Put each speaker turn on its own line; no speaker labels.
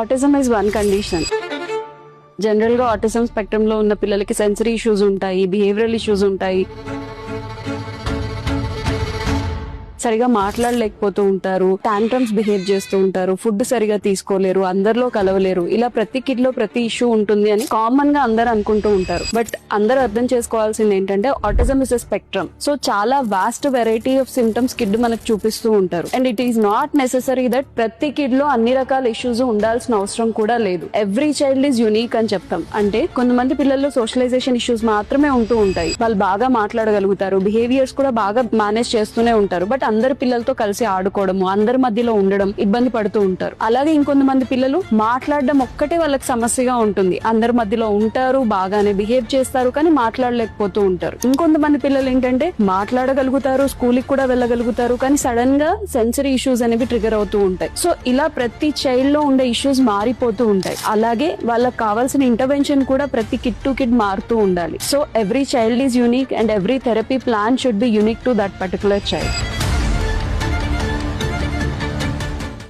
Autism is one condition. General గా autism spectrum లో ఉన్న పిల్లలకి సెన్సరీ ఇష్యూస్ ఉంటాయి, బిహేవియరల్ ఇష్యూస్ ఉంటాయి, సరిగా మాట్లాడలేకపోతూ ఉంటారు, టాంట్రమ్స్ బిహేవ్ చేస్తూ ఉంటారు, ఫుడ్ సరిగా తీసుకోలేరు, అందరిలో కలవలేరు. ఇలా ప్రతి కిడ్ లో ప్రతి ఇష్యూ ఉంటుంది అని కామన్ గా అందరు అనుకుంటూ ఉంటారు. బట్ అందరూ అర్థం చేసుకోవాల్సింది ఏంటంటే autism is a spectrum. So చాలా vast variety of symptoms kid మనకు చూపిస్తూ ఉంటారు. And it is not necessary that ప్రతి కిడ్ లో అన్ని రకాల ఇష్యూస్ ఉండాల్సిన అవసరం కూడా లేదు. ఎవ్రీ చైల్డ్ ఈజ్ యూనిక్ అని చెప్తాం. అంటే కొంతమంది పిల్లల్లో సోషలైజేషన్ ఇష్యూస్ మాత్రమే ఉంటూ ఉంటాయి. వాళ్ళు బాగా మాట్లాడగలుగుతారు, బిహేవియర్స్ కూడా బాగా మేనేజ్ చేస్తూనే ఉంటారు. బట్ అందరు పిల్లలతో కలిసి ఆడుకోవడము, అందరి మధ్యలో ఉండడం ఇబ్బంది పడుతూ ఉంటారు. అలాగే ఇంకొంతమంది పిల్లలు మాట్లాడడం ఒక్కటే వాళ్ళకి సమస్యగా ఉంటుంది. అందరి మధ్యలో ఉంటారు, బాగానే బిహేవ్ చేస్తారు, కానీ మాట్లాడలేకపోతూ ఉంటారు. ఇంకొంతమంది పిల్లలు ఏంటంటే మాట్లాడగలుగుతారు, స్కూల్కి కూడా వెళ్ళగలుగుతారు, కానీ సడన్ గా సెన్సరీ ఇష్యూస్ అనేవి ట్రిగర్ అవుతూ ఉంటాయి. సో ఇలా ప్రతి చైల్డ్ లో ఉండే ఇష్యూస్ మారిపోతూ ఉంటాయి. అలాగే వాళ్ళకి కావాల్సిన ఇంటర్వెన్షన్ కూడా ప్రతి కిడ్ టు కిడ్ మారుతూ ఉండాలి. So every child is unique and every therapy plan should be unique to that particular child.